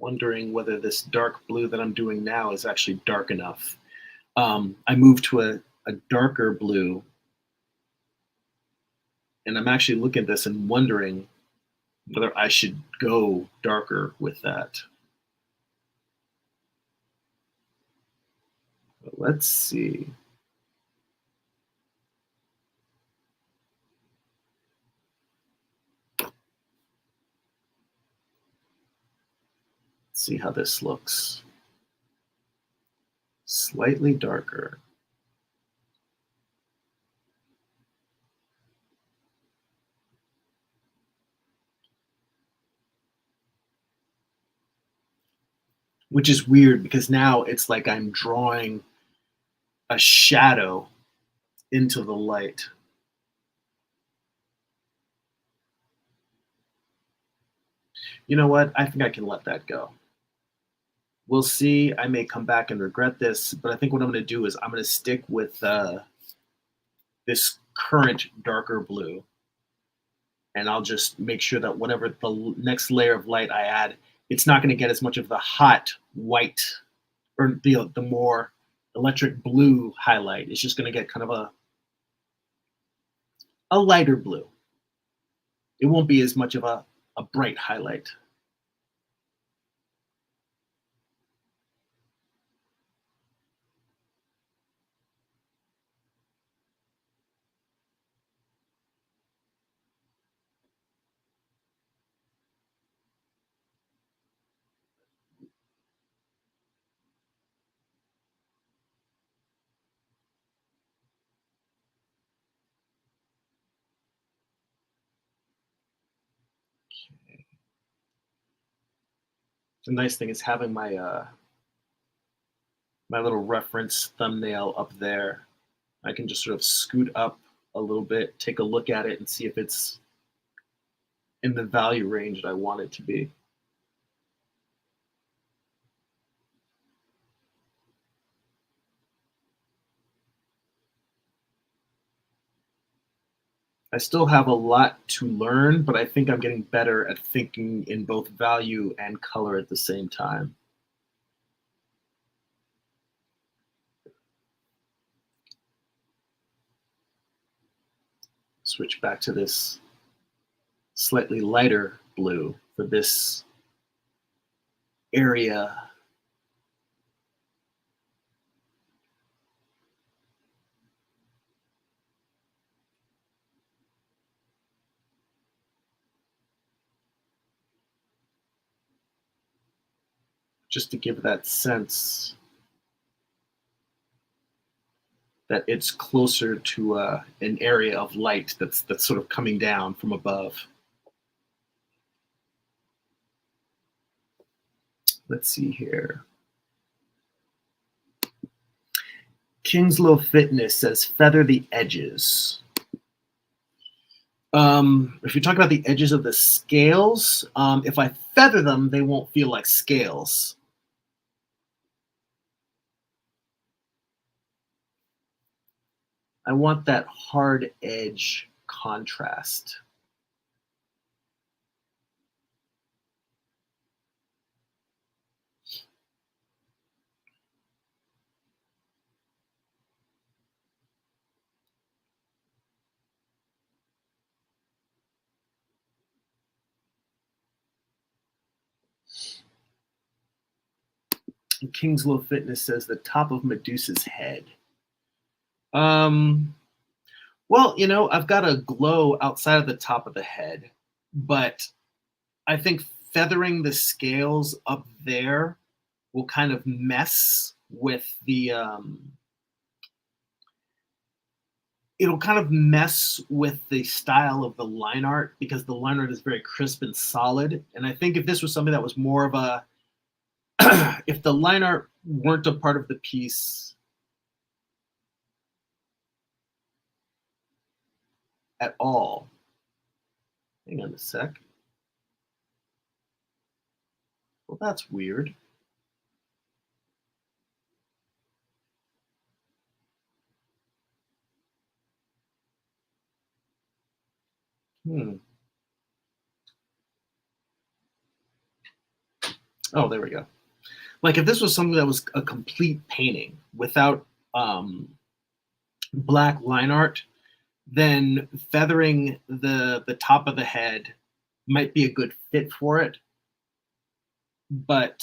A: Wondering whether this dark blue that I'm doing now is actually dark enough. I moved to a darker blue, and I'm actually looking at this and wondering whether I should go darker with that. But let's see. Let's see how this looks. Slightly darker. Which is weird because now it's like I'm drawing a shadow into the light. You know what? I think I can let that go. We'll see. I may come back and regret this, but I think what I'm going to do is I'm going to stick with this current darker blue, and I'll just make sure that whatever the next layer of light I add, it's not going to get as much of the hot white or the more electric blue highlight. It's just going to get kind of a lighter blue. It won't be as much of a bright highlight. The nice thing is having my little reference thumbnail up there. I can just sort of scoot up a little bit, take a look at it, and see if it's in the value range that I want it to be. I still have a lot to learn, but I think I'm getting better at thinking in both value and color at the same time. Switch back to this slightly lighter blue for this area. Just to give that sense that it's closer to an area of light that's sort of coming down from above. Let's see here. Kingslow Fitness says feather the edges. If you talk about the edges of the scales, if I feather them, they won't feel like scales. I want that hard edge contrast. Kingslow Fitness says the top of Medusa's head. Um, well, I've got a glow outside of the top of the head, but I think feathering the scales up there will kind of mess with it'll kind of mess with the style of the line art because the line art is very crisp and solid. And I think if this was something that was more of a, if the line art weren't a part of the piece at all, hang on a sec. Well, that's weird. Hmm. Oh, there we go. Like if this was something that was a complete painting without black line art, then feathering the top of the head might be a good fit for it. But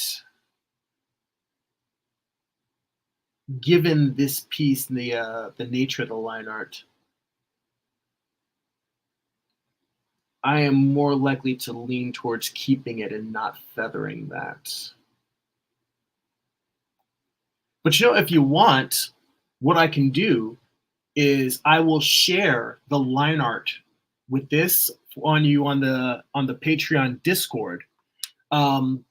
A: given this piece and the nature of the line art, I am more likely to lean towards keeping it and not feathering that. But if you want, what I can do is I will share the line art with this on the Patreon Discord. Um,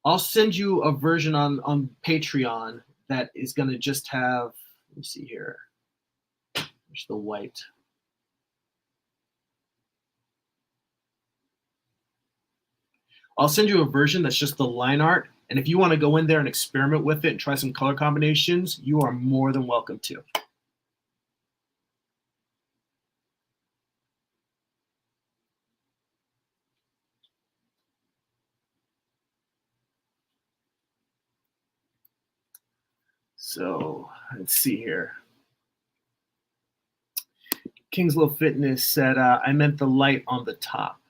A: I'll send you a version on Patreon that is going to just have. Let me see here. There's the white. I'll send you a version that's just the line art. And if you want to go in there and experiment with it and try some color combinations, you are more than welcome to. So let's see here. Kingslow Fitness said, I meant the light on the top.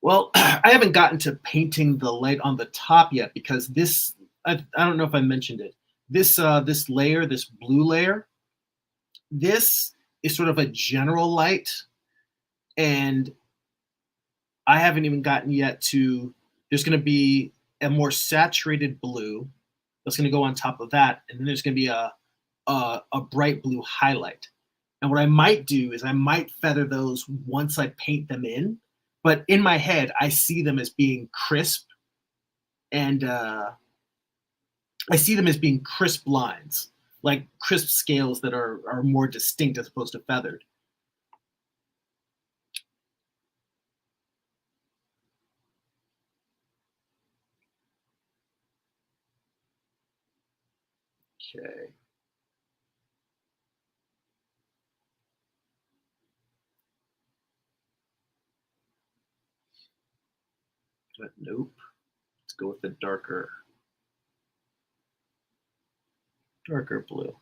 A: Well, I haven't gotten to painting the light on the top yet because this, I don't know if I mentioned it. This layer, this blue layer, this is sort of a general light, and I haven't even gotten yet to. There's going to be a more saturated blue that's going to go on top of that, and then there's going to be a bright blue highlight. And what I might do is I might feather those once I paint them in, but in my head I see them as being crisp, and I see them as being crisp lines, like crisp scales that are more distinct as opposed to feathered. Okay. But nope. Let's go with the darker blue.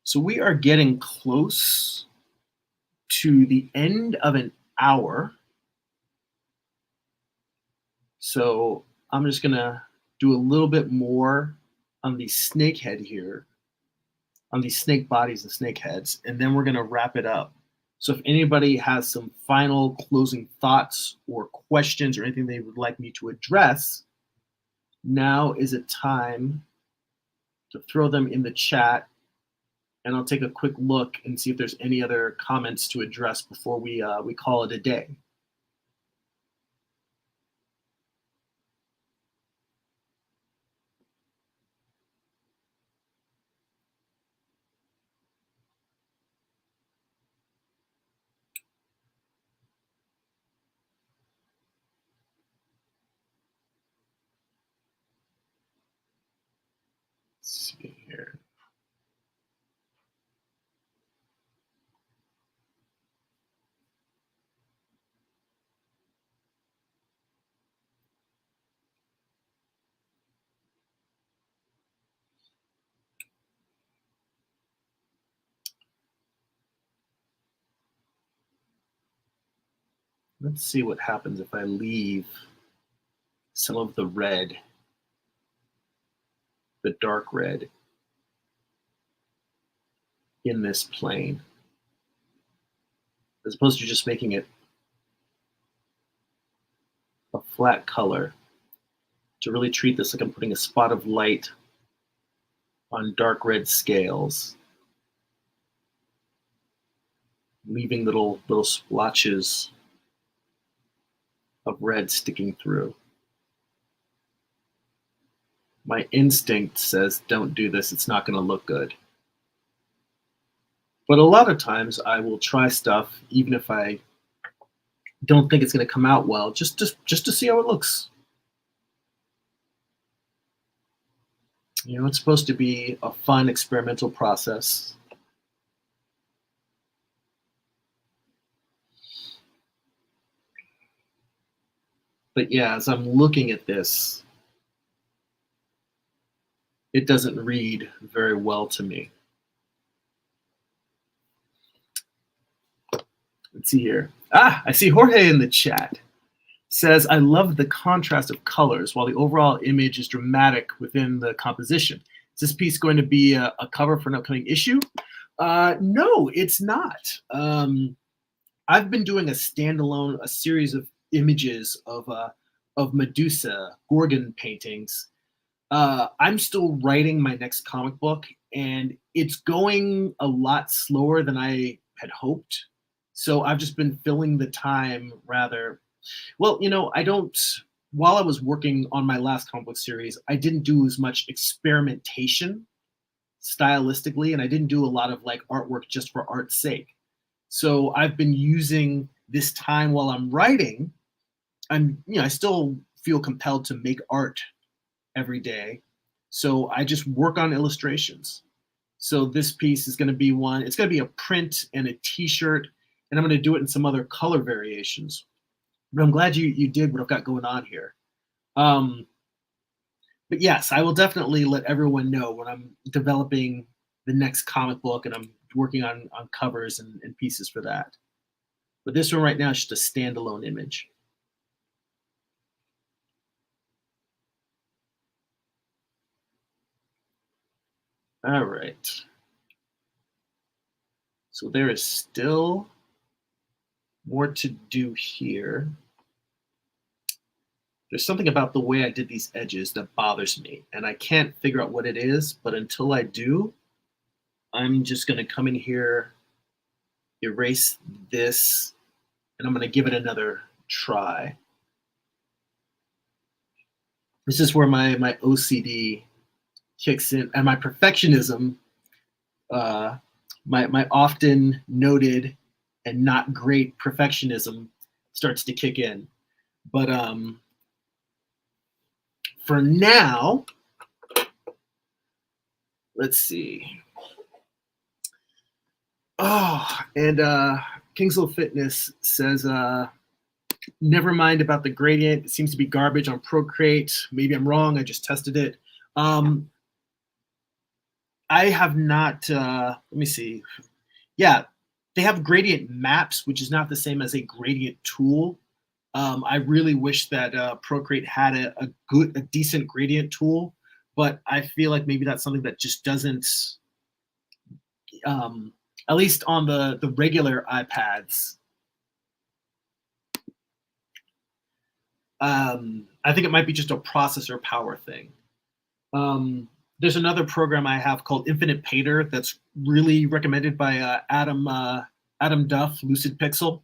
A: So we are getting close to the end of an hour. So I'm just gonna do a little bit more on the snake head here, on these snake bodies and snake heads, and then we're gonna wrap it up. So if anybody has some final closing thoughts or questions or anything they would like me to address, now is a time to throw them in the chat, and I'll take a quick look and see if there's any other comments to address before we call it a day. Let's see what happens if I leave some of the red, the dark red, in this plane, as opposed to just making it a flat color, to really treat this like I'm putting a spot of light on dark red scales, leaving little splotches of red sticking through. My instinct says, don't do this, it's not going to look good. But a lot of times I will try stuff, even if I don't think it's going to come out well, just to see how it looks. You know, it's supposed to be a fun experimental process. But yeah, as I'm looking at this, it doesn't read very well to me. Let's see here. I see Jorge in the chat. Says, I love the contrast of colors while the overall image is dramatic within the composition. Is this piece going to be a cover for an upcoming issue? No, it's not. I've been doing a series of images of Medusa, Gorgon paintings. I'm still writing my next comic book, and it's going a lot slower than I had hoped. So I've just been filling the time rather. Well, you know, while I was working on my last comic book series, I didn't do as much experimentation stylistically, and I didn't do a lot of like artwork just for art's sake. So I've been using this time while I'm writing. I still feel compelled to make art every day. So I just work on illustrations. So this piece is going to be one, it's going to be a print and a t-shirt, and I'm going to do it in some other color variations. But I'm glad you did what I've got going on here. But yes, I will definitely let everyone know when I'm developing the next comic book and I'm working on covers and pieces for that. But this one right now is just a standalone image. All right. So there is still more to do here. There's something about the way I did these edges that bothers me, and I can't figure out what it is, but until I do, I'm just going to come in here, erase this, and I'm going to give it another try. This is where my OCD kicks in, and my perfectionism, my often noted and not great perfectionism starts to kick in. But for now, let's see. Oh, and Kingsville Fitness says, never mind about the gradient. It seems to be garbage on Procreate. Maybe I'm wrong. I just tested it. I have not, let me see. Yeah, they have gradient maps, which is not the same as a gradient tool. I really wish that Procreate had a decent gradient tool, but I feel like maybe that's something that just doesn't, at least on the regular iPads. I think it might be just a processor power thing. There's another program I have called Infinite Painter that's really recommended by Adam Duff, Lucid Pixel,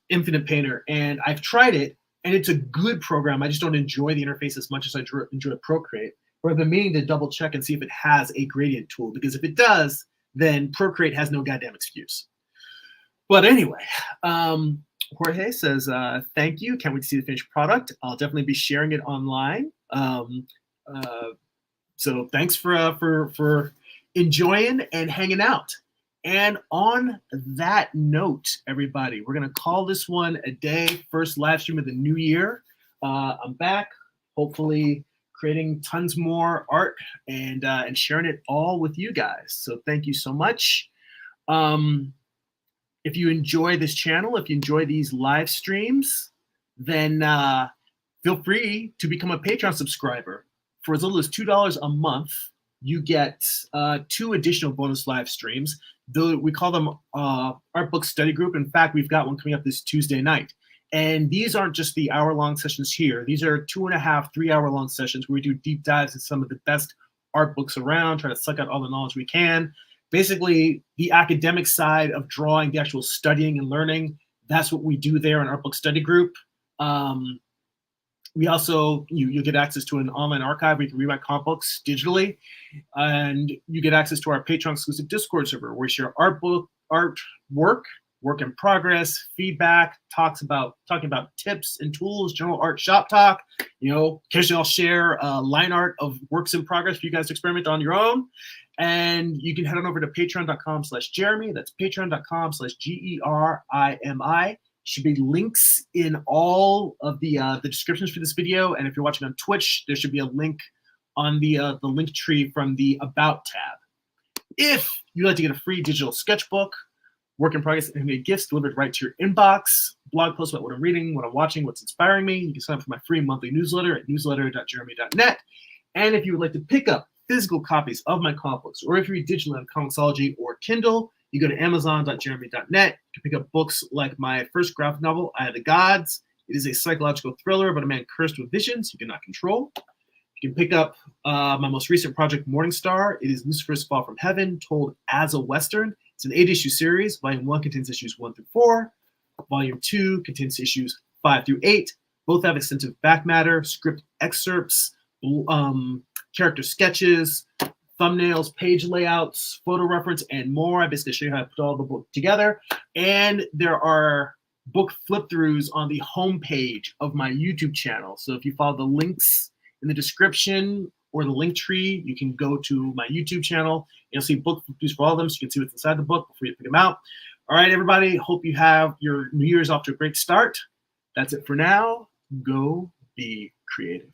A: Infinite Painter, and I've tried it, and it's a good program. I just don't enjoy the interface as much as I enjoy Procreate. But I've been meaning to double check and see if it has a gradient tool, because if it does, then Procreate has no goddamn excuse. But anyway, Jorge says, thank you. Can't wait to see the finished product. I'll definitely be sharing it online. So thanks for enjoying and hanging out. And on that note, everybody, we're going to call this one a day. First live stream of the new year. I'm back, hopefully creating tons more art and sharing it all with you guys. So thank you so much. If you enjoy this channel, if you enjoy these live streams, then feel free to become a Patreon subscriber. For as little as $2 a month, you get 2 additional bonus live streams. Though we call them Art Book Study Group. In fact, we've got one coming up this Tuesday night. And these aren't just the hour-long sessions here. These are 2.5, 3-hour-long sessions where we do deep dives in some of the best art books around, try to suck out all the knowledge we can. Basically, the academic side of drawing, the actual studying and learning, that's what we do there in Art Book Study Group. We also, you'll get access to an online archive where you can read my comic books digitally. And you get access to our Patreon exclusive Discord server where we share work in progress, feedback, talking about tips and tools, general art shop talk. Occasionally I'll share line art of works in progress for you guys to experiment on your own. And you can head on over to patreon.com/Jeremy. That's patreon.com/GERIMI. Should be links in all of the descriptions for this video. And if you're watching on Twitch, there should be a link on the link tree from the About tab. If you'd like to get a free digital sketchbook, work in progress, and get gifts delivered right to your inbox, blog posts about what I'm reading, what I'm watching, what's inspiring me, you can sign up for my free monthly newsletter at newsletter.jeremy.net. And if you would like to pick up physical copies of my comic books, or if you read digitally on Comixology or Kindle, you go to amazon.jeremy.net. You can pick up books like my first graphic novel, Eye of the Gods. It is a psychological thriller about a man cursed with visions he cannot control. You can pick up my most recent project, Morningstar. It is Lucifer's Fall from Heaven, told as a Western. It's an 8-issue series. Volume 1 contains issues 1 through 4. Volume 2 contains issues 5 through 8. Both have extensive back matter, script excerpts, character sketches, thumbnails, page layouts, photo reference, and more. I basically show you how to put all the book together. And there are book flip-throughs on the homepage of my YouTube channel. So if you follow the links in the description or the link tree, you can go to my YouTube channel. You'll see book flip-throughs for all of them, so you can see what's inside the book before you pick them out. All right, everybody. Hope you have your New Year's off to a great start. That's it for now. Go be creative.